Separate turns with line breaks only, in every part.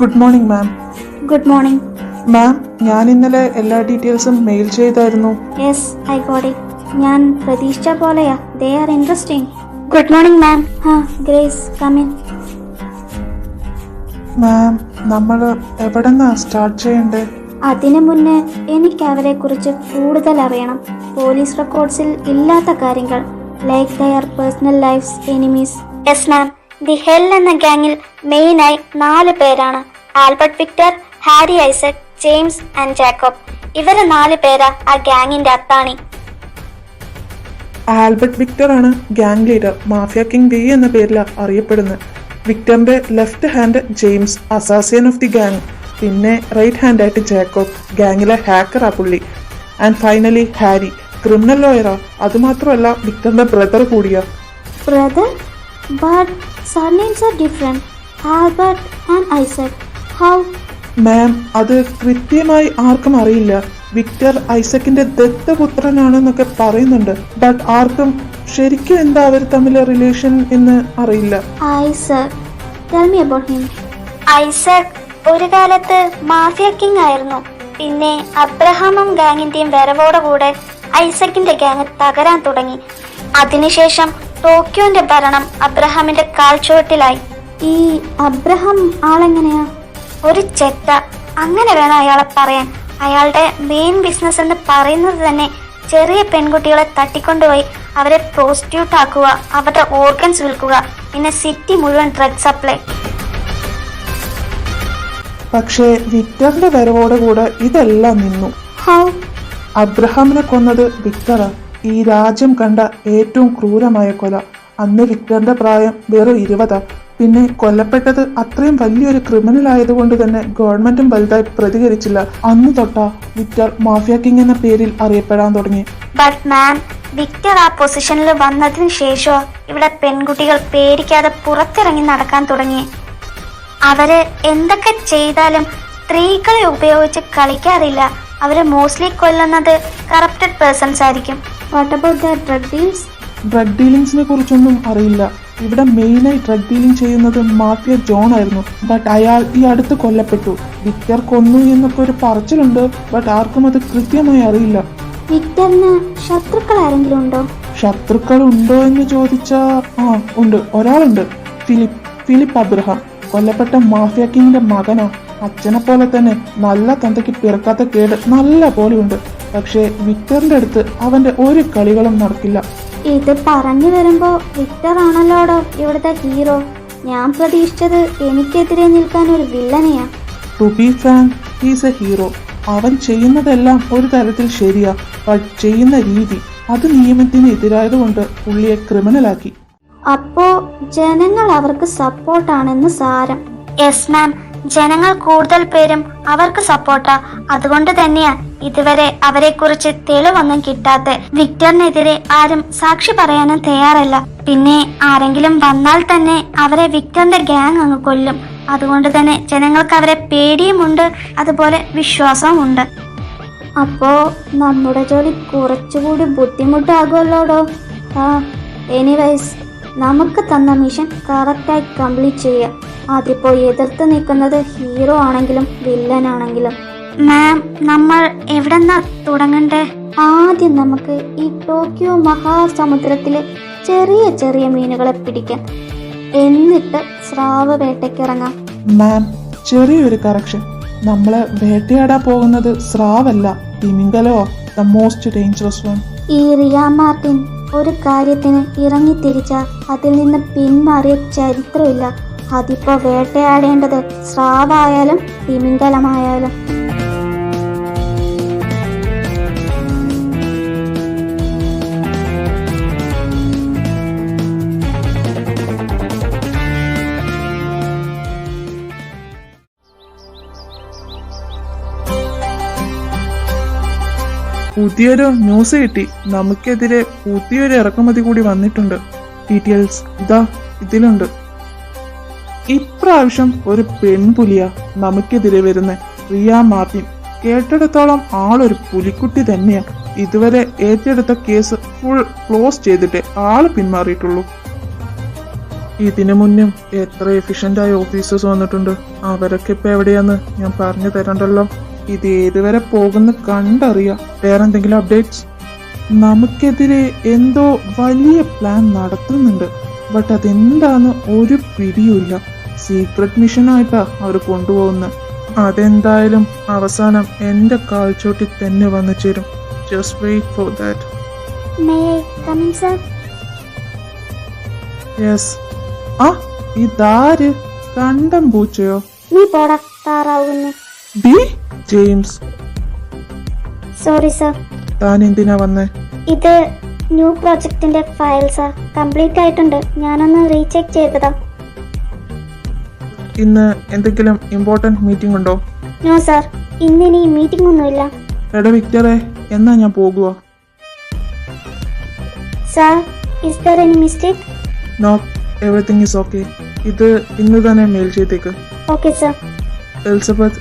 Good morning ma'am.
Good morning
ma'am, ഞാൻ ഇന്നലെ എല്ലാ ഡീറ്റെയിൽസും മെയിൽ ചെയ്തായിരുന്നു.
Yes, I got it. ഞാൻ പ്രതീക്ഷിച്ച പോലെയാ. They are interesting. Good morning ma'am. Grace, come in.
Ma'am, നമ്മൾ എവിടെ നിന്നാ സ്റ്റാർട്ട് ചെയ്യണ്ടേ?
അതിനു മുന്നേ എനിക്ക് അവരെ കുറിച്ച് കൂടുതൽ അറിയണം. പോലീസ് റെക്കോർഡ്സിൽ ഇല്ലാത്ത കാര്യങ്ങൾ, like their personal lifes, enemies. Yes ma'am. The hell എന്ന ഗാങ്ങിൽ മെയിനായി 4 പേരാണ്. Albert Victor, Harry Isaac, James and Jacob. ഇവര് 4 പേരാ ആ ഗാങ്ങിന്റെ അത്താണി.
ആൽബർട്ട് വിക്ടർ ആണ് gang leader. Mafia king V എന്ന പേരിലാണ് അറിയപ്പെടുന്നത്. വിക്ടറിന്റെ left hand James, assassin of the gang. പിന്നെ റൈറ്റ് ഹാൻഡ് ആയിട്ട് ജാക്കബ്, ഗാങ്ങിലെ ഹാക്കറാ പുള്ളി. ആൻഡ് ഫൈനലി ഹാരി, ക്രിമിനൽ ലോയറാ. അതുമാത്രമല്ല, വിക്ടറിന്റെ ബ്രദർ കൂടിയാ.
Brother? But surnames R different. Albert and Isaac. How?
Ma'am, അത് കൃത്യമായി ആർക്കും അറിയില്ല. വിക്ടർ ഐസക്കിന്റെ ദത്തപുത്രനാണെന്നൊക്കെ പറയുന്നുണ്ട്. ബട്ട് ആർക്കും ശരിക്കും എന്താ അവർ തമ്മിലെ റിലേഷൻ എന്ന് അറിയില്ല.
Isaac, tell me about him. Isaac ഒരു കാലത്ത് മാഫിയ കിങ് ആയിരുന്നു. പിന്നെ അബ്രഹാമും ഗാങ്ങിന്റെയും വരവോടുകൂടെ ഐസക്കിന്റെ ഗാങ് തകരാൻ തുടങ്ങി. അതിനുശേഷം ടോക്കിയോന്റെ ഭരണം അബ്രഹാമിന്റെ കാൽച്ചുവട്ടിലായി. ഈ അബ്രഹാം ആളെങ്ങനെയാ? ഒരു ചെറ്റ, അങ്ങനെ വേണം അയാളെ പറയാൻ. അയാളുടെ മെയിൻ ബിസിനസ് എന്ന് പറയുന്നത് തന്നെ ചെറിയ പെൺകുട്ടികളെ തട്ടിക്കൊണ്ടുപോയി അവരെ പ്രോസ്റ്റിറ്റ്യൂട്ട് ആക്കുക, അവരുടെ ഓർഗൻസ് വിൽക്കുക, പിന്നെ സിറ്റി മുഴുവൻ ഡ്രഗ് സപ്ലൈ.
പക്ഷേ വിക്ടറിന്റെ വരവോടുകൂടെ ഇതെല്ലാം നിന്നു.
ഹൗ?
അബ്രഹാമിനെ കൊന്നത് വിക്ടറാ. ഈ രാജ്യം കണ്ട ഏറ്റവും ക്രൂരമായ കൊല. അന്ന് വിക്ടറിന്റെ പ്രായം വെറും 20. പിന്നെ കൊല്ലപ്പെട്ടത് അത്രയും വലിയൊരു ക്രിമിനൽ ആയതുകൊണ്ട് തന്നെ ഗവൺമെന്റും വലുതായി പ്രതികരിച്ചില്ല. അന്ന് തൊട്ടാ വിക്ടർ മാഫിയ കിങ് എന്ന പേരിൽ അറിയപ്പെടാൻ തുടങ്ങി.
ബട്ട് മാം, വിക്ടർ ആ പൊസിഷനിൽ വന്നതിന് ശേഷം ഇവിടെ പെൺകുട്ടികൾ പേടിക്കാതെ പുറത്തിറങ്ങി നടക്കാൻ തുടങ്ങി. അവര് എന്തൊക്കെ ചെയ്താലും സ്ത്രീകളെ ഉപയോഗിച്ച് കളിക്കാറില്ല. അവര് മോസ്റ്റ്ലി കൊല്ലുന്നത് കറപ്റ്റഡ് പേഴ്സൺസ് ആയിരിക്കും. What about the drug deals?
Drug ഡീലിംഗ്സിനെ കുറിച്ചൊന്നും അറിയില്ല. ഇവിടെ മെയിനായി ഡ്രഗ് ഡീലിംഗ് ചെയ്യുന്നത് മാഫിയ ജോൺ ആയിരുന്നു. ബട്ട് അയാൾ ഈ അടുത്ത് കൊല്ലപ്പെട്ടു. വിക്ടർ കൊന്നു എന്നൊക്കെ ഒരു പറച്ചിലുണ്ട്. ബട്ട് ആർക്കും അത് കൃത്യമായി അറിയില്ല.
വിക്ടറിന് ശത്രുക്കൾ ആരെങ്കിലും ഉണ്ടോ?
ശത്രുക്കൾ ഉണ്ടോ എന്ന് ചോദിച്ചാ ഉണ്ട്. ഒരാളുണ്ട്, ഫിലിപ്പ് അബ്രഹാം. കൊല്ലപ്പെട്ട മാഫിയ കിങ്ങിന്റെ മകനാ. അച്ഛനെ പോലെ തന്നെ നല്ല തന്തയ്ക്ക് പിറക്കാത്ത കേട് നല്ല പോലെയുണ്ട്. പക്ഷേ വിക്ടറിന്റെ അടുത്ത് അവന്റെ ഒരു കളികളും നടക്കില്ല.
ഇത് പറഞ്ഞു വരുമ്പോ വിക്ടർ ആണല്ലോടോ ഇവിടുത്തെ ഹീറോ. ഞാൻ പ്രതീക്ഷിച്ചത് എനിക്കെതിരെ നിൽക്കാൻ ഒരു വില്ലനെയാ.
To be frank, he's a hero. അവൻ ചെയ്യുന്നതെല്ലാം ഒരു തരത്തിൽ ശരിയാ. ബട്ട് ചെയ്യുന്ന രീതി അത് നിയമത്തിന് എതിരായതുകൊണ്ട് പുള്ളിയെ ക്രിമിനലാക്കി.
അപ്പോ ജനങ്ങൾ അവർക്ക് സപ്പോർട്ടാണെന്ന് സാരം. യെസ് മാം, ജനങ്ങൾ കൂടുതൽ പേരും അവർക്ക് സപ്പോർട്ടാ. അതുകൊണ്ട് തന്നെയാ ഇതുവരെ അവരെ കുറിച്ച് തെളിവൊന്നും കിട്ടാത്ത. വിക്ടറിനെതിരെ ആരും സാക്ഷി പറയാനും തയ്യാറല്ല. പിന്നെ ആരെങ്കിലും വന്നാൽ തന്നെ അവരെ വിക്ടറിന്റെ ഗാങ് അങ്ങ് കൊല്ലും. അതുകൊണ്ട് തന്നെ ജനങ്ങൾക്ക് അവരെ പേടിയുമുണ്ട്, അതുപോലെ വിശ്വാസവും ഉണ്ട്. അപ്പോ നമ്മുടെ ജോലി കുറച്ചുകൂടി ബുദ്ധിമുട്ടാകുമല്ലോടോ. എനിവൈസ്, നമുക്ക് തന്ന മിഷൻ കറക്റ്റായി കംപ്ലീറ്റ് ചെയ്യുക. അതിപ്പോ എതിർത്ത് നിൽക്കുന്നത് ഹീറോ ആണെങ്കിലും വില്ലനാണെങ്കിലും. മാം, നമ്മൾ എവിടെന്നാ തുടങ്ങണ്ടേ? ആദ്യം നമുക്ക് ഈ ടോക്കിയോ മഹാസമുദ്രത്തിലെ ചെറിയ ചെറിയ മീനുകളെ പിടിക്കാം. എന്നിട്ട് സ്രാവ് വേട്ടയ്ക്കിറങ്ങാം.
മാം, ചെറിയൊരു കറക്ഷൻ. നമ്മള് വേട്ടയാടാൻ പോകുന്നത് സ്രാവല്ല, തിമിംഗലോ, ദ മോസ്റ്റ് ഡേഞ്ചറസ് വൺ.
ഈ റിയ മാർട്ടിൻ ഒരു കാര്യത്തിന് ഇറങ്ങി തിരിച്ചാൽ അതിൽ നിന്ന് പിന്മാറിയ ചരിത്രമില്ല. അതിപ്പോ വേട്ടയാടേണ്ടത് സ്രാവായാലും തിമിംഗലമായാലും.
പുതിയൊരു ന്യൂസ് കിട്ടി. നമുക്കെതിരെ പുതിയൊരു ഇറക്കുമതി കൂടി വന്നിട്ടുണ്ട്. ഡീറ്റെയിൽസ് ഇതാ ഇതിലുണ്ട്. ഇപ്രാവശ്യം ഒരു പെൺപുലിയാ നമുക്കെതിരെ വരുന്ന റിയ മാർട്ടിൻ. കേട്ടിടത്തോളം ആളൊരു പുലിക്കുട്ടി തന്നെയാ. ഇതുവരെ ഏറ്റെടുത്ത കേസ് ഫുൾ ക്ലോസ് ചെയ്തിട്ടേ ആള് പിന്മാറിയിട്ടുള്ളൂ. ഇതിനു മുന്നും എത്ര എഫിഷ്യന്റ് ആയ ഓഫീസേഴ്സ് വന്നിട്ടുണ്ട്. അവരൊക്കെ ഇപ്പൊ എവിടെയാന്ന് ഞാൻ പറഞ്ഞു തരണ്ടല്ലോ. ഇത് ഏതുവരെ പോകുന്ന കണ്ടറിയാം. വേറെന്തെങ്കിലും അപ്ഡേറ്റ്സ്? നമുക്കെതിരെ എന്തോ വലിയ പ്ലാൻ നടത്തുന്നുണ്ട്. ബട്ട് അതെന്താന്ന് ഒരു പിടിയുമില്ല. സീക്രട്ട് മിഷനായിട്ടാ അവർ കൊണ്ടുപോകുന്നത്. അതെന്തായാലും അവസാനം എന്റെ കാൽച്ചോട്ടിൽ തന്നെ വന്നു ചേരും. Just wait for that.
May I come in, sir?
Yes. ആ, ഇതാര്? കണ്ടം പൂച്ചയോ?
നീ പോടാ താറാവുന്നു.
ഡി ജെയിംസ്,
സോറി സർ.
താൻ എന്തിനാ വന്നേ?
ഇത് ന്യൂ പ്രോജക്റ്റിന്റെ ഫയൽ സർ. കംപ്ലീറ്റ് ആയിട്ടുണ്ട്. ഞാനൊന്ന് റീചെക്ക് ചെയ്തതാ.
ഇന്ന് എന്തെങ്കിലും ഇമ്പോർട്ടന്റ് മീറ്റിംഗ് ഉണ്ടോ?
നോ സർ, ഇന്നിനി മീറ്റിംഗ് ഒന്നുമില്ല.
എടാ വിക്ടറെ, എന്നാ ഞാൻ പോകുക.
Sir, is there any mistake?
No, everything is okay. ഇത് ഇന്ന് തന്നെ മെയിൽ ചെയ്തേക്ക്.
Okay sir.
എലിസബത്ത്,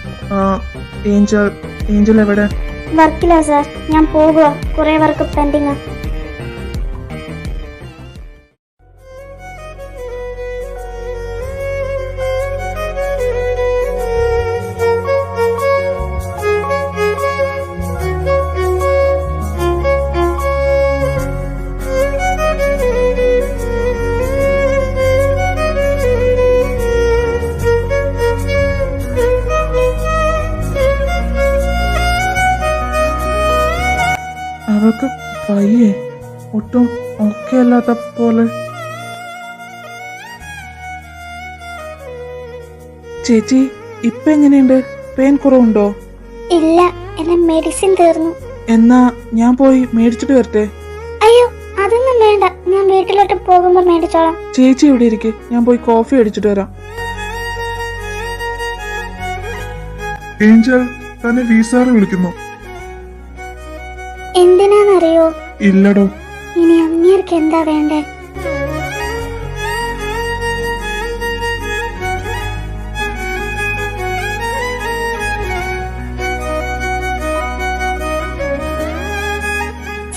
ഏഞ്ചൽ എവിടെ?
വർക്കില്ല സർ, ഞാൻ പോകുക. കുറെ വർക്ക് പെൻഡിങ്.
അവൾക്ക് പയ്യെ ഒട്ടും ഓക്കെ അല്ലാത്ത പോലെ. ചേച്ചി, ഇപ്പൊ എങ്ങനെയുണ്ട്? പെയിൻ കുറവുണ്ടോ?
ഇല്ല, എന്റെ മെഡിസിൻ തീർന്നു.
എന്നാ ഞാൻ പോയി മേടിച്ചിട്ട് വരട്ടെ?
അയ്യോ, അതൊന്നും വേണ്ട. ഞാൻ വീട്ടിലോട്ട് പോകുമ്പോ മേടിച്ചോളാം.
ചേച്ചി ഇവിടെ ഇരിക്കെ, ഞാൻ പോയി കോഫി അടിച്ചിട്ട് വരാം. ഏഞ്ചൽ, തന്നെ വിസാറ് വിളിക്കുന്നു.
എന്തിനാന്നറിയോ?
ഇല്ലടോ.
ഇനി അങ്ങേർക്ക് എന്താ വേണ്ടേ?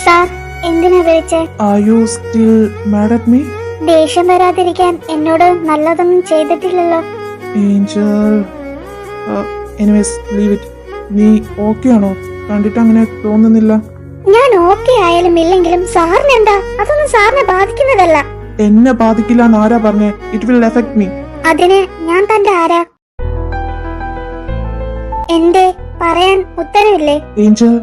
സാർ, എന്തിനാ വിളിച്ചേ?
Are you still mad at me?
ദേഷ്യം വരാതിരിക്കാൻ എന്നോട് നല്ലതൊന്നും ചെയ്തിട്ടില്ലല്ലോ.
Angel, anyways leave it. നീ ഓക്കെ ആണോ? കണ്ടിട്ട് അങ്ങനെ തോന്നുന്നില്ല.
ഞാൻ ഓക്കെ ആയാലും ഇല്ലെങ്കിലും സാറിന് എന്താ? അതൊന്നും സാറിനെ ബാധിക്കുന്നതല്ല.
എന്നെ ബാധിക്കില്ല എന്ന് ആരാ പറഞ്ഞേ? It will affect me.
അതിന് ഞാൻ തന്റെ ആരാ? എന്തേ, പറയാൻ ഉത്തരവില്ലേ?
Angel,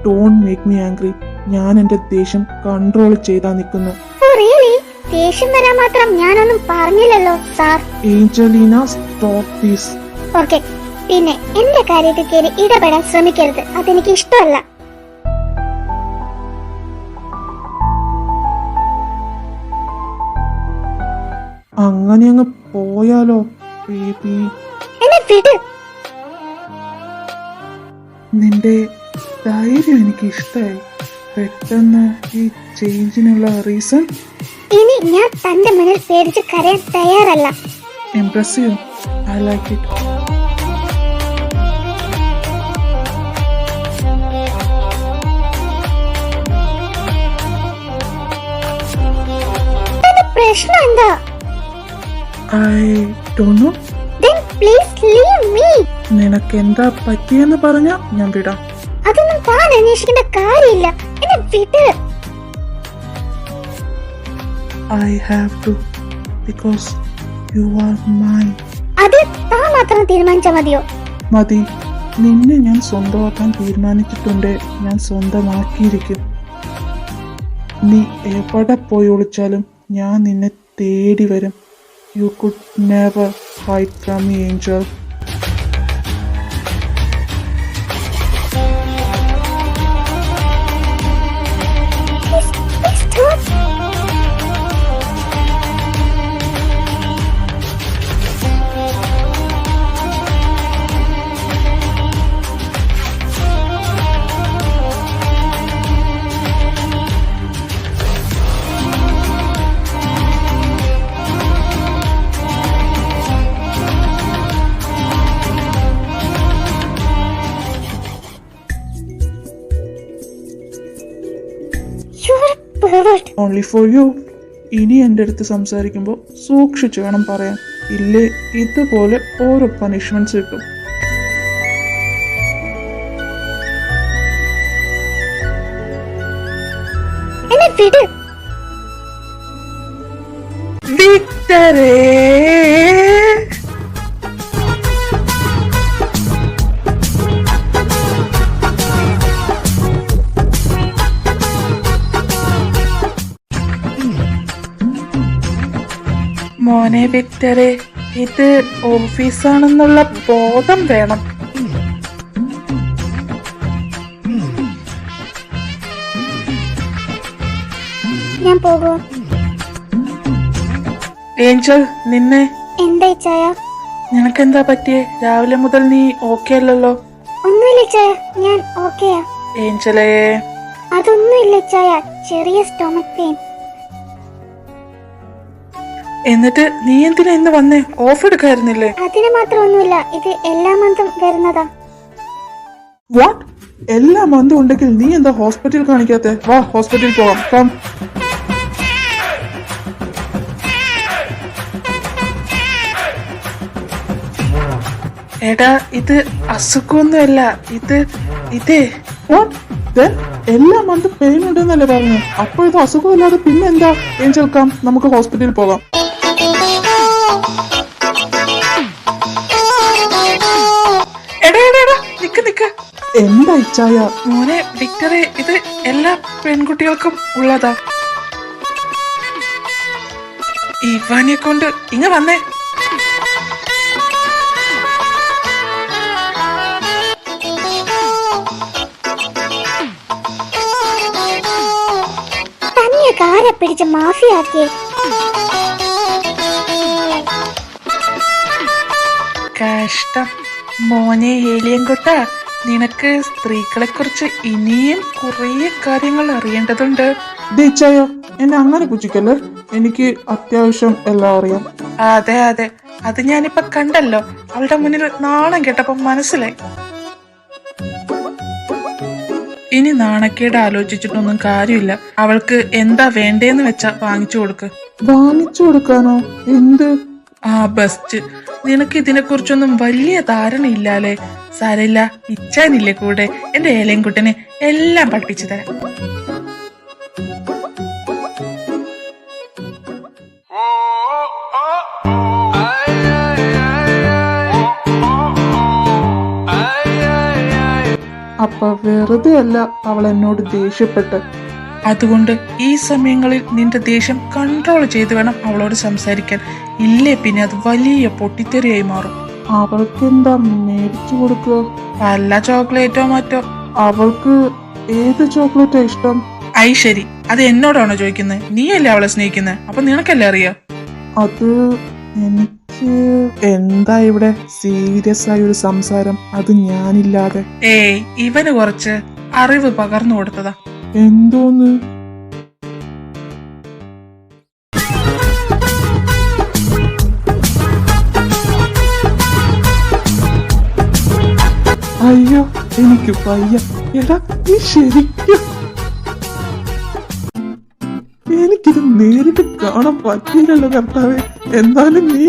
don't make me angry. ഞാൻ എന്റെ ദേഷ്യം കൺട്രോൾ ചെയ്താ നിൽക്കുന്നു.
Oh really? ദേഷ്യം വരാൻ മാത്രം ഞാനൊന്നും പറഞ്ഞില്ലല്ലോ sir.
Angelina, stop this.
Okay, പിന്നെ എന്റെ കാര്യത്തിൽ കയറി ഇടപെടാൻ ശ്രമിക്കരുത്. അതെനിക്ക് ഇഷ്ടമല്ല.
അങ്ങനെ അങ്ങ് പോയാലോ ബേബി?
എന്നെ വിട്.
നിന്റെ ധൈര്യം എനിക്ക് ഇഷ്ടായി. പെട്ടെന്ന് ഈ ചേഞ്ചിനുള്ള റീസൺ?
ഇനി ഞാൻ തന്റെ മുന്നിൽ പേടിച്ച് കരയാൻ തയ്യാറല്ല.
ഇംപ്രസീവ്. I like it.
പ്രശ്നം എന്താ?
I don't know.
Then please leave me.
നിനക്ക് എന്താ പറ്റിയെന്ന് പറഞ്ഞാ ഞാൻ വിടാം.
അതൊന്നും താൻ അന്വേഷിക്കേണ്ട കാര്യമില്ല. എന്നെ വിട്.
I have to because you are mine.
അത് താൻ മാത്രം തീരുമാനിച്ചാ മതിയോ?
മതി. നിന്നെ ഞാൻ സ്വന്തമാക്കാൻ തീരുമാനിച്ചിട്ടുണ്ട്. ഞാൻ സ്വന്തമാക്കിയിരിക്കും. നീ എവിടെ പോയി ഒളിച്ചാലും ഞാൻ നിന്നെ തേടി വരും. You could never hide from me, Angel.
Please stop. You're a pervert.
Only for you. ഇനി എൻ്റെ അടുത്ത് സംസാരിക്കുമ്പോൾ സൂക്ഷിച്ചു വേണം പറയാൻ. ഇല്ലേ ഇതുപോലെ ഓരോ പണിഷ്മെന്റ്സ് കിട്ടും. വിക്ടറേ മോനെ വിക്ടറെ, ഇത് ഓഫീസാണെന്നുള്ള ബോധം വേണം.
ഞാൻ പോകും.
ഏഞ്ചൽ, നിന്നെ
എന്താ ചായ?
നിനക്കെന്താ പറ്റിയേ? രാവിലെ മുതൽ നീ ഓക്കെ അല്ലല്ലോ.
ഒന്നുമില്ല ചായ, ഞാൻ ഓക്കെയാ.
ഏഞ്ചലേ.
അതൊന്നുമില്ല ചായ, ചെറിയ സ്റ്റൊമക് പെയിൻ.
എന്നിട്ട് നീ എന്തിനാ ഇന്ന് വന്നേ? ഓഫ് എടുക്കായിരുന്നില്ലേ?
അതിന് മാത്രം ഒന്നുമില്ല, ഇത് എല്ലാ മന്തും വരുന്നതാ.
വാട്ട്? എല്ലാ മന്തും ഉണ്ടെങ്കിൽ നീ എന്താ ഹോസ്പിറ്റൽ കാണിക്കാത്തെ? വാ, ഹോസ്പിറ്റലിൽ പോവാം. കം. എടാ, ഇത് അസുഖമൊന്നുമല്ല. ഇതേ എല്ലാ മന്തും പെയിൻ ഉണ്ടെന്നല്ലേ പറഞ്ഞു. അപ്പൊ ഇത് അസുഖമില്ലാതെ പിന്നെന്താ? ഏഞ്ചൽ, കം, നമുക്ക് ഹോസ്പിറ്റലിൽ പോകാം. നിക്ക്. എന്താ ഇച്ചായ? മോനെ വിക്ടറെ, ഇത് എല്ലാ പെൺകുട്ടികൾക്കും ഉള്ളതാ. ഇവാനെ കൊണ്ട് ഇങ്ങ വന്നേ.
തന്നെ കാരെ പിടിച്ച് മാഫിയാക്കിയേ.
കഷ്ടം. മോനെ ഏലിയൻകുട്ട, നിനക്ക് സ്ത്രീകളെ കുറിച്ച് ഇനിയും കുറേ കാര്യങ്ങൾ അറിയേണ്ടതുണ്ട്. ദീച്ചായോ, എന്നെ അങ്ങനെ പുച്ഛിക്കല്ലേ. എനിക്ക് അത്യാവശ്യം എല്ലാം അറിയാം. അതെ, അത് ഞാനിപ്പൊ കണ്ടല്ലോ. അവളുടെ മുന്നിൽ നാണം കേട്ടപ്പോ മനസ്സിലായി. ഇനി നാണക്കേട് ആലോചിച്ചിട്ടൊന്നും കാര്യമില്ല. അവൾക്ക് എന്താ വേണ്ടേന്ന് വെച്ചാ വാങ്ങിച്ചു കൊടുക്ക്. വാങ്ങിച്ചു കൊടുക്കാനോ? എന്ത്? ആ, ബെസ്റ്റ്. നിനക്ക് ഇതിനെ കുറിച്ചൊന്നും വലിയ ധാരണയില്ലാലേ. സാരമില്ല, ഇച്ചാനില്ലേ കൂടെ. എന്റെ ഏലൻകുട്ടനെ എല്ലാം പഠിപ്പിച്ചു തരാം. അപ്പൊ വെറുതെ അല്ല അവൾ എന്നോട് ദേഷ്യപ്പെട്ട്. അതുകൊണ്ട് ഈ സമയങ്ങളിൽ നിന്റെ ദേഷ്യം കൺട്രോൾ ചെയ്ത് വേണം അവളോട് സംസാരിക്കാൻ. ഇല്ലേ പിന്നെ അത് വലിയ പൊട്ടിത്തെറിയായി മാറും. അവൾക്ക് എന്താ മേടിച്ചു കൊടുക്കുക? വല്ല ചോക്ലേറ്റോ മറ്റോ. അവൾക്ക് ഏത് ചോക്ലേറ്റാ ഇഷ്ടം? ഐ ശരി, അത് എന്നോടാണോ ചോദിക്കുന്നത്? നീയല്ലേ അവളെ സ്നേഹിക്കുന്നത്, അപ്പൊ നിനക്കല്ലേ അറിയാം. അത് എനിക്ക് എന്താ ഇവിടെ സീരിയസ് ആയ ഒരു സംസാരം? അത് ഞാനില്ലാതെ. ഏയ്, ഇവന് കുറച്ച് അറിവ് പകർന്നു കൊടുത്തതാ. എന്തോന്ന്? അയ്യോ, എനിക്ക് വയ്യ. എടാ, നീ ശരിക്കും എനിക്കിത് നേരിട്ട് കാണാൻ പറ്റിയില്ലല്ലോ കർത്താവേ. എന്തായാലും നീ.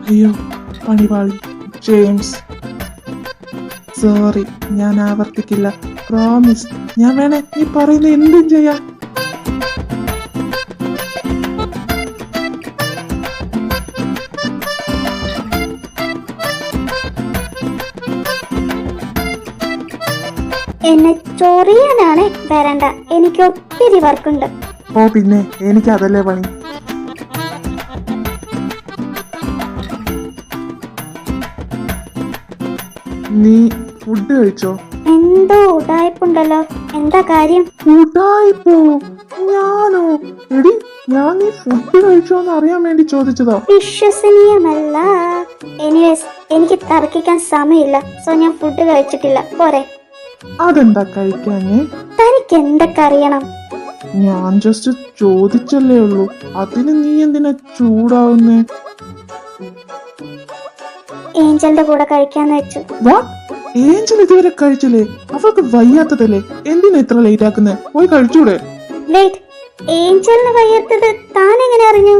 അയ്യോ, പണിപാളി. ജെയിംസ്, സോറി, ഞാൻ ആവർത്തിക്കില്ല. പ്രോമിസ്. ഞാൻ വേണേ നീ പറയുന്ന എന്തും ചെയ്യാം.
എന്നെ ചൊറിയാനാണ് വരണ്ട, എനിക്ക് ഒത്തിരി വർക്കുണ്ട്.
ഓ പിന്നെ, എനിക്ക് അതല്ലേ പണി. നീ ഫുഡ് കഴിച്ചോ?
എന്തോ ഉടായ്പുണ്ടല്ലോ, എന്താ കാര്യം?
ഉടായ്പോ? ഞാനോ? എടി, ഞാൻ നീ ഫുഡ് കഴിച്ചോന്ന് അറിയാൻ വേണ്ടി ചോദിച്ചതാ.
വിശ്വസനീയമല്ല. എനിവേസ്, എനിക്ക് തർക്കിക്കാൻ സമയമില്ല. സോ ഞാൻ ഫുഡ് കഴിച്ചിട്ടില്ല. പോരെ.
അതെന്താ കഴിക്കാഞ്ഞേ?
തനിക്ക് എന്തൊക്കെ അറിയണം?
ഞാൻ ജസ്റ്റ് ചോദിച്ചല്ലേ ഉള്ളൂ. അതിന് നീ എന്തിനാ ചൂടാവുന്നേ?
ഏഞ്ചലിന്റെ കൂടെ കഴിക്കാന്ന് വെച്ചു.
വാ, ഏഞ്ചൽ ഇതുവരെ കഴിച്ചില്ലേ? അവൾക്ക് വയ്യാത്തതല്ലേ? എന്തിനാ ഇത്ര ലേറ്റ് ആക്കുന്നേ? പോയി കഴിച്ചൂടെ?
വെയിറ്റ്, ഏഞ്ചലിന് വയ്യാത്തത് താൻ എങ്ങനെ അറിഞ്ഞു?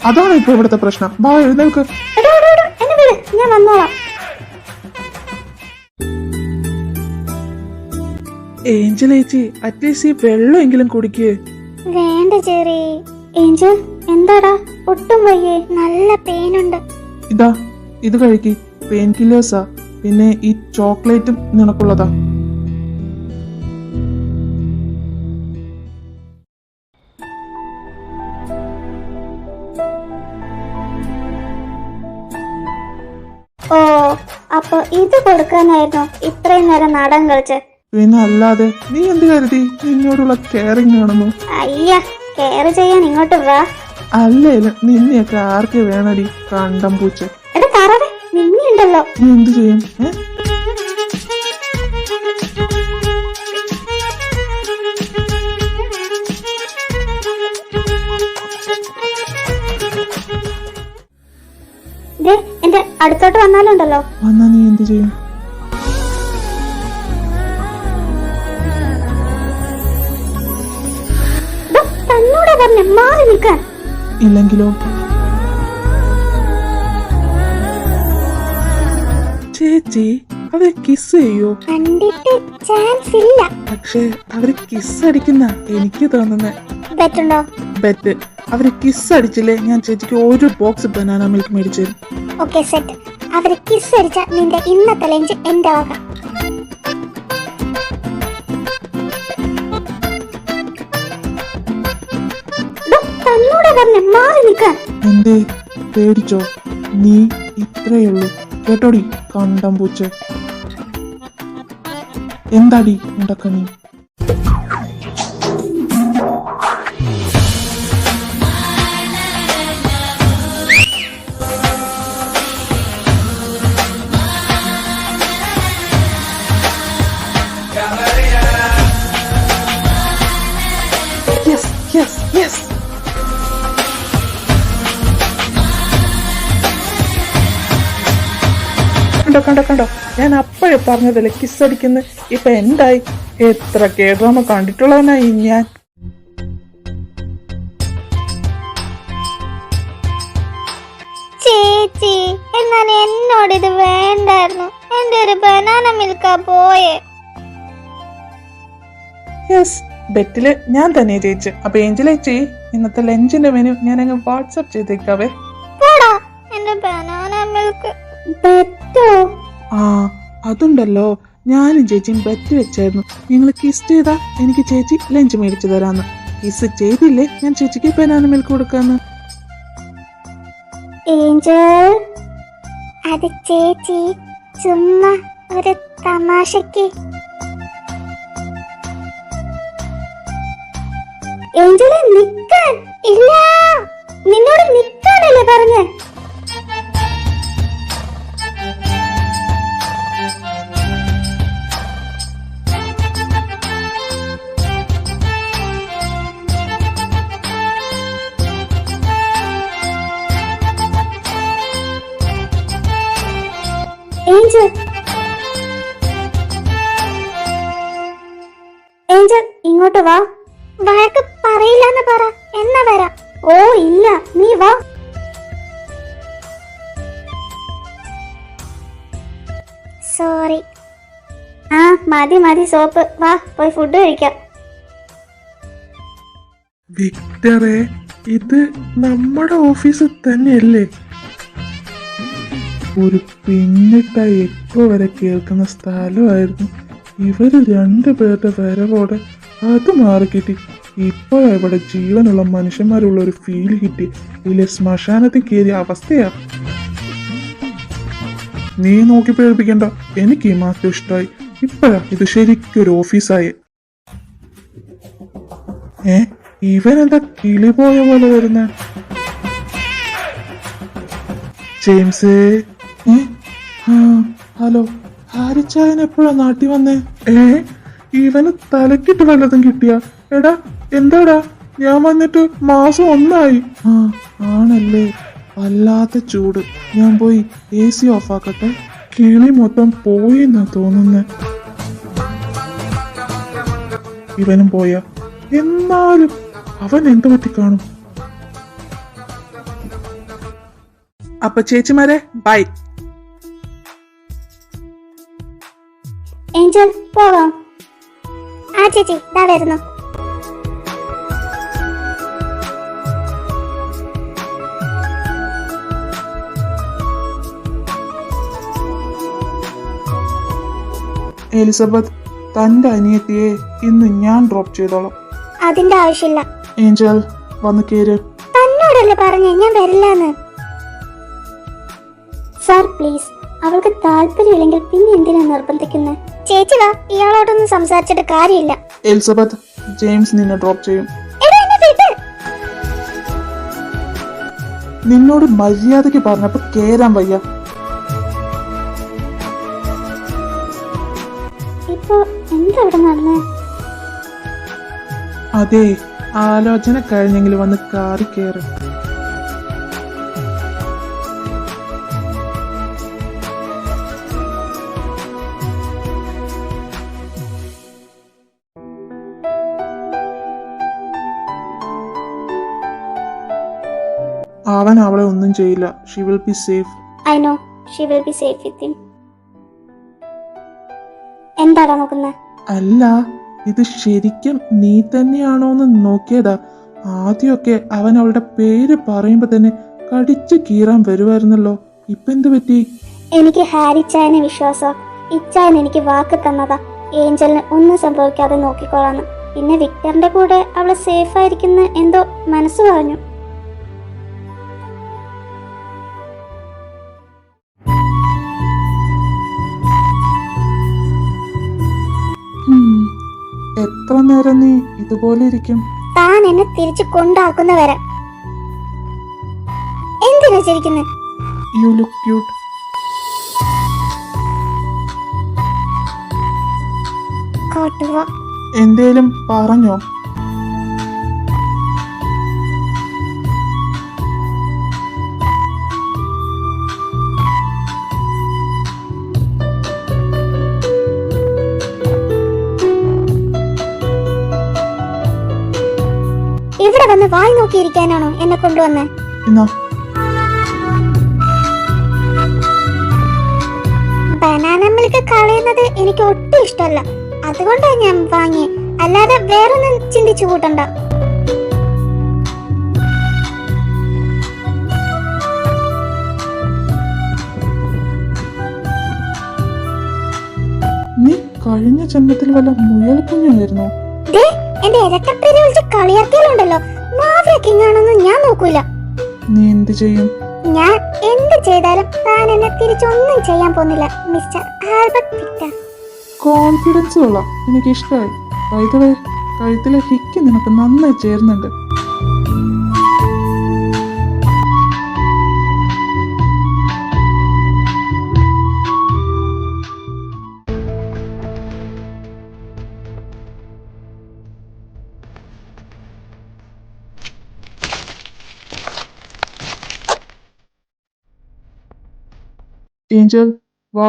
അതാണ് ഇപ്പൊ ഇവിടുത്തെ പ്രശ്നം. വാ എഴുന്നേൽക്ക്.
എടോ, എന്നെ വിട്, ഞാൻ വന്നോളാം.
ഏഞ്ചൽ ചേച്ചി അറ്റ്ലീസ്റ്റ് ഈ വെള്ളമെങ്കിലും കുടിക്ക്.
വേണ്ട ചെറി. ഏഞ്ചൽ എന്താടാ, ഒട്ടും വയ്യേ? നല്ല പെയിനുണ്ട്.
ഇതാ ഇത് കഴിക്ക്, പെയിൻ കില്ലേഴ്സാ. പിന്നെ ഈ ചോക്ലേറ്റും നിനക്കുള്ളതാ.
ഓ, അപ്പൊ ഇത് കൊടുക്കാനായിരുന്നു ഇത്രയും നേരം നാടകം കളിച്ച്?
പിന്നെ അല്ലാതെ നീ എന്ത് കരുതി നിന്നോടുള്ള കെയറിങ് ആണെന്നോ?
അയ്യ, കെയർ ചെയ്യാൻ ഇങ്ങോട്ട് വാ.
അല്ലേലും നിന്നെയൊക്കെ ആർക്ക് വേണടി കണ്ടം പൂച്ച.
എടാ താറാവേ, നിന്നെയുണ്ടല്ലോ.
നീ എന്ത് ചെയ്യും?
എന്റെ അടുത്തോട്ട് വന്നാലുണ്ടല്ലോ.
വന്നാ നീ എന്ത് ചെയ്യും?
തന്നോടാ പറഞ്ഞ മാറി നിൽക്കാൻ.
ഇല്ലെങ്കിലോ? ചേച്ചി അവര് കിസ് ചെയ്യോ?
കണ്ടിട്ട് ചാൻസ് ഇല്ല.
പക്ഷേ അവര് കിസ് അടിക്കുന്ന എനിക്ക് തോന്നുന്നേ.
ബെറ്റുണ്ടോ?
ബെറ്റ്. അവര് കിസ് അടിച്ചില്ലേ ഞാൻ ചേച്ചിക്ക് ഒരു ബോക്സ് ബനാന മിൽക്ക് മേടിച്ചു തരും.
Okay set. അവര് കിസ് അടിച്ച നിന്റെ ഇന്നത്തെ ലഞ്ച് എന്റെ വക. തന്നോടാ പറഞ്ഞ മാറി നിൽക്കാൻ.
എന്തേ പേടിച്ചോ? നീ ഇത്രയുള്ളൂ കേട്ടോടി കണ്ടം പൂച്ച. എന്താടി ഉണ്ടക്കണി? കണ്ടോ ഞാൻ അപ്പോഴേ പറഞ്ഞതല്ലേ കിസ് അടിക്കുന്ന. ഇപ്പൊ എന്തായി? എത്ര കേഡ്രാമ കണ്ടിട്ടുള്ളവനായി ഞാൻ.
ചേച്ചി, എന്നാൽ എന്നോട് ഇത് വേണ്ടായിരുന്നു. എന്റെ ഒരു ബനാന മിൽക്കാ പോയേ.
യെസ്, ബെറ്റില് ഞാൻ തന്നെ ജയിച്ചു. അപ്പൊ ഏഞ്ചൽ ചേച്ചി ഇന്നത്തെ ലഞ്ചിന്റെ മെനു ഞാൻ അങ്ങ് വാട്സ്ആപ്പ് ചെയ്തേക്കാവേ.
പോടാ, എന്റെ ബനാന മിൽക്ക്. ബെറ്റോ?
ആ അതുണ്ടല്ലോ, ഞാനും ചേച്ചിയും ബെറ്റ് വെച്ചായിരുന്നു. നിങ്ങൾ കിസ് ചെയ്താ എനിക്ക് ചേച്ചി ലഞ്ച് മേടിച്ചു തരാന്ന്. കിസ് ചെയ്തില്ലേ ഞാൻ ചേച്ചിക്ക് ബനാന മിൽക്ക് കൊടുക്കാന്ന്.
ഏഞ്ചൽ, അത് ചേച്ചി ചുമ്മാ ഒരു തമാശക്ക്. ഏഞ്ചലെ നിക്കാൻ. ഇല്ല, നിന്നോട് നിക്കാനല്ലേ പറഞ്ഞേ? ഏഞ്ചൽ, ഏഞ്ചൽ ഇങ്ങോട്ട് വാ. വഴക്ക് പറയില്ലെന്ന് പറ, എന്നാ വരാം. ഓ ഇല്ല, നീ വാ. സോറി. ആ മതി സോപ്പ്. വാ പോയി ഫുഡ് കഴിക്കാം.
വിക്ടറെ, ഇത് നമ്മുടെ ഓഫീസ് തന്നെയല്ലേ? ഒരു പിന്നിട്ട എക്കോ വരെ കേൾക്കുന്ന സ്ഥലമായിരുന്നു. ഇവര് രണ്ടുപേരുടെ വരവോടെ അത് മാറിക്കിട്ടി. ഇപ്പോഴാ ഇവിടെ ജീവനുള്ള മനുഷ്യന്മാരുള്ള ഒരു ഫീൽ കിട്ടി. ഇതിലെ ശ്മശാനത്തിൽ കയറിയ അവസ്ഥയാ. നീ നോക്കി പേടിപ്പിക്കണ്ട, എനിക്ക് ഈ മാറ്റം ഇഷ്ടമായി. ഇപ്പോഴാ ഇത് ശരിക്കൊരു ഓഫീസായി. ഇവനെന്താ കിളി പോയ പോലെ വരുന്ന? ജെയിംസേ. ഹലോ, ഹാരിച്ചായൻ എപ്പോഴാ നാട്ടിൽ വന്നേ? ഇവന് തലക്കിട്ട് വല്ലതും കിട്ടിയ? എടാ എന്താടാ, ഞാൻ വന്നിട്ട് മാസം 1 ആയി. ആണല്ലേ, വല്ലാത്ത ചൂട്. ഞാൻ പോയി AC ഓഫ് ആക്കട്ടെ. കിളി മൊത്തം പോയിന്നാ തോന്നുന്നേ. ഇവനും പോയ. എന്നാലും അവൻ എന്ത് പറ്റി കാണും? അപ്പൊ ചേച്ചിമാരെ ബൈ.
ഏഞ്ചൽ പോകാം. ആ ചേച്ചി ദാ വരുന്നു.
എലിസബത്ത്, തന്റെ അനിയത്തിയെ ഇന്ന് ഞാൻ ഡ്രോപ്പ് ചെയ്തോളാം.
അതിന്റെ ആവശ്യമില്ല.
ഏഞ്ചൽ വന്ന് കേര്.
തന്നോടല്ലേ പറഞ്ഞേ ഞാൻ വരില്ലെന്ന്. സാർ പ്ലീസ്, അവൾക്ക് താല്പര്യമില്ലെങ്കിൽ പിന്നെ എന്തിനാ നിർബന്ധിക്കുന്നത്? ചേച്ചി വാ, ഇയാളോടൊന്നും സംസാരിച്ചിട്ട് കാര്യമില്ല.
എലിസബത്ത്, ജെയിംസ് നിന്നെ ഡ്രോപ്പ് ചെയ്യും. നിന്നോട് മര്യാദയ്ക്ക് പറഞ്ഞപ്പോ കേറാൻ വയ്യ.
ഇപ്പൊ എന്താ ഇവിടെ നടന്നേ?
അതെ, ആലോചന കഴിഞ്ഞെങ്കിൽ വന്ന് കാറി കേറ്. അവൻ അവളെ ഒന്നും ചെയ്യില്ല. She will be safe.
I know she will be safe with him. എന്താടാ നോക്കുന്നത്?
അല്ല, ഇത് ശരിക്കും നീ തന്നെയാണോന്ന് നോക്കിയതാ. ആദ്യമൊക്കെ അവൻ അവളുടെ പേര് പറയുമ്പോ തന്നെ കടിച്ചു കീറാൻ വരുമായിരുന്നല്ലോ. ഇപ്പൊ എന്ത് പറ്റി?
എനിക്ക് ഹാരിച്ചായനെ വിശ്വാസം. ഇച്ചായൻ എനിക്ക് വാക്ക് തന്നതാ, ഏഞ്ചലിന് ഒന്നും സംഭവിക്കാതെ നോക്കിക്കോളാന്ന്. പിന്നെ വിക്ടറിന്റെ കൂടെ അവള് സേഫ് ആയിരിക്കുന്ന എന്തോ മനസ്സ് പറഞ്ഞു.
എത്ര നേരം നീ ഇതുപോലെ ഇരിക്കും?
താൻ എന്നെ തിരിച്ചു കൊണ്ടാക്കുന്നവരെ. എന്തിനാ ചിരിക്കുന്നത്?
You look cute. എന്തേലും പറഞ്ഞോ?
ഇവിടെ വന്ന് വായി നോക്കിയിരിക്കാനാണോ എന്നെ കൊണ്ടുവന്നേ? ബനാന മിൽക്ക് കളയുന്നത് എനിക്ക് ഒട്ടും ഇഷ്ടമല്ല. അതുകൊണ്ടാണ് ഞാൻ വാങ്ങിയത്, അല്ലാതെ വേറൊന്നും ചിന്തിച്ചു കൂട്ടണ്ട.
നീ കഴിഞ്ഞ ജന്മത്തിൽ വല്ല മുയൽ കുഞ്ഞായിരുന്നു.
എന്റെ ഇരട്ടപ്പേര് വിളിച്ച് കളിയാക്കിയാലുണ്ടല്ലോ, മാവ്രക്കിങ്ങാണെന്ന് ഞാൻ നോക്കൂല.
നീ എന്ത് ചെയ്യും?
ഞാൻ എന്ത് ചെയ്താലും താൻ എന്നെ തിരിച്ചൊന്നും ചെയ്യാൻ പോകുന്നില്ല മിസ്റ്റർ ആൽബർട്ട് വിക്ടർ.
കോൺഫിഡൻസ് കൊള്ളാം, എനിക്ക് ഇഷ്ടമായി. വൈദ്യവേ, കഴുത്തിലെ ഹിക്ക് നിനക്ക് നന്നായി ചേരുന്നുണ്ട്. ഏഞ്ചൽ വാ.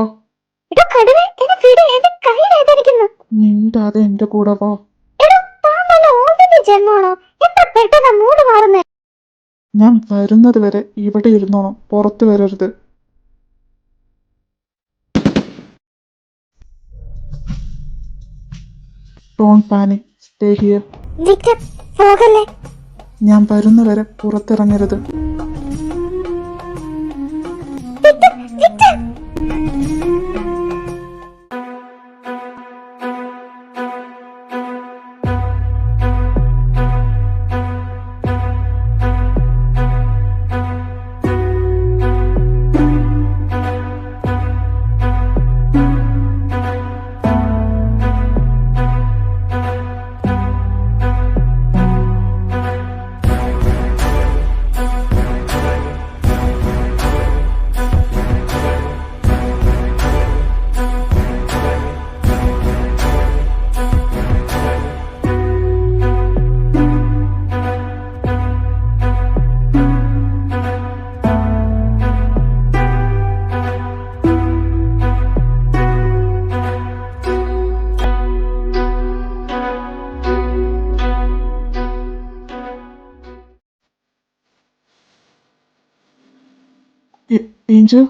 നിണ്ടാതെ എന്റെ കൂടെ വാ. ഞാൻ വരുന്നത് വരെ ഇവിടെ ഇരുന്നോണം, പുറത്തു വരരുത്. Don't panic, stay here. ഞാൻ വരുന്നവരെ പുറത്തിറങ്ങരുത്. Angel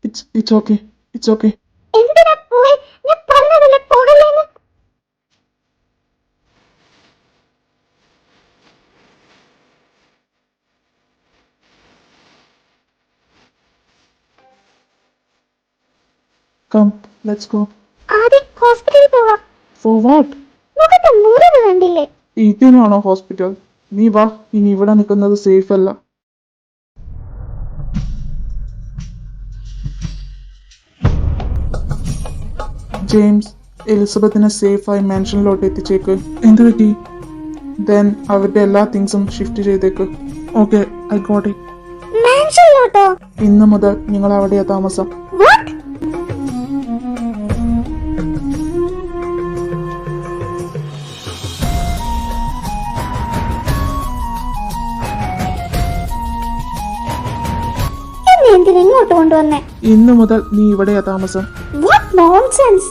it's okay, it's okay.
എന്തിനാ പോയി? ഞാൻ പറഞ്ഞതല്ലേ പോകല്ലേന്ന്.
Come, let's go.
ആദ്യം ഹോസ്പിറ്റലിൽ പോവാം.
For what?
മുഖത്ത് മുറിവ് കണ്ടില്ലേ?
ഇതിനാണോ ഹോസ്പിറ്റൽ? നീ വാ, ഇനി ഇവിടെ നിൽക്കുന്നത് സേഫ് അല്ല. ജെയിംസ്, എലിസബത്തിനെ സേഫായി മാൻഷനിലോട്ട് എത്തിച്ചേക്ക്. എന്ത് പറ്റി? ദെൻ അവരുടെ എല്ലാ തിങ്സും ഷിഫ്റ്റ് ചെയ്തേക്ക്. Okay, I got it.
മാൻഷനിലോട്ടോ?
ഇന്ന് മുതൽ നിങ്ങൾ അവിടെയാ താമസം.
വാട്ട്? എന്നെ എന്തിനാ ഇങ്ങോട്ട് കൊണ്ടുവന്നേ?
ഇന്ന് മുതൽ നീ ഇവിടെയാ താമസം.
What nonsense.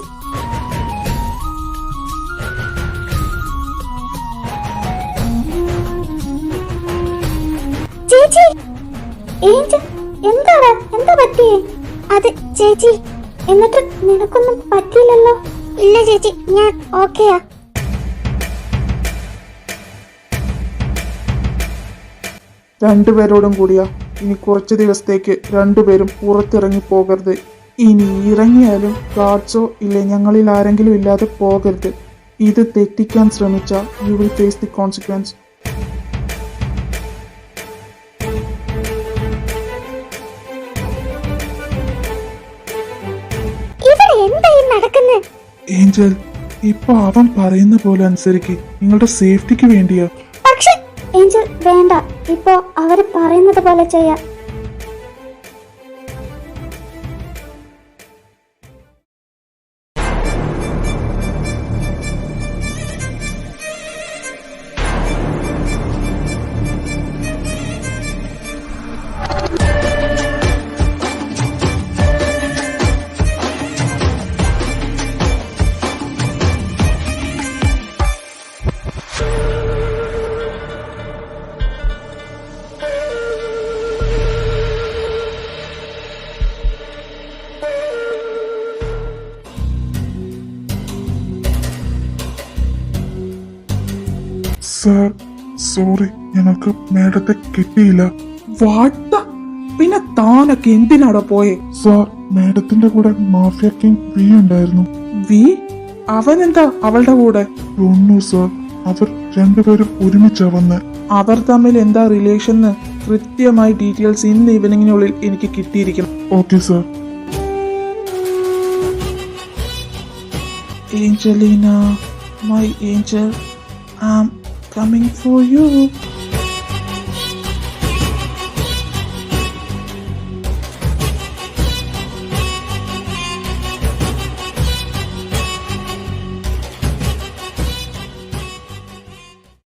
ചേച്ചി, ഏഞ്ചൽ, എന്താണ്? എന്താ പറ്റിയേ? അത് ചേച്ചി, എന്നിട്ട് നിനക്കൊന്നും പറ്റിയില്ലല്ലോ? ഇല്ല ചേച്ചി, ഞാൻ ഓക്കെയാ.
രണ്ടുപേരോടും കൂടിയാ ഇനി കുറച്ച് ദിവസത്തേക്ക് രണ്ടുപേരും പുറത്തിറങ്ങി പോകരുത്. ഇനി ഇറങ്ങിയാലും ഗാർഡ്സോ ഇല്ലേ ഞങ്ങളിൽ ആരെങ്കിലും ഇല്ലാതെ പോകരുത്. ഇത് തെറ്റിക്കാൻ ശ്രമിച്ചാൽ you will face the consequence.
ഇവിടെ എന്തായി നടക്കുന്നേ?
ഏഞ്ചൽ, ഇപ്പൊ അവൻ പറയുന്ന പോലെ അനുസരിക്ക്. നിങ്ങളുടെ സേഫ്റ്റിക്ക് വേണ്ടിയാ.
പക്ഷെ ഏഞ്ചൽ വേണ്ട, ഇപ്പോ അവര് പറയുന്നത് പോലെ ചെയ്യാം.
സാർ, സോറി, ഞങ്ങൾക്ക് മേഡത്തെ കിട്ടിയില്ല. വാട്ട? പിന്നെ താനൊക്കെ എന്തിനാടാ പോയെ? സാർ, മേഡത്തിന്റെ കൂടെ മാഫിയ കിങ് വി ഉണ്ടായിരുന്നു. വി? അവനെന്താ അവളുടെ കൂടെ? ഒന്നു സാർ, അവർ രണ്ടുപേരും ഒരുമിച്ചാ വന്ന്. അവർ തമ്മിൽ എന്താ റിലേഷൻ കൃത്യമായി ഡീറ്റെയിൽസ് ഇന്ന് ഈവനിങ്ങിനുള്ളിൽ എനിക്ക് കിട്ടിയിരിക്കണം. Okay sir. Angelina, my Angel, I am coming for you.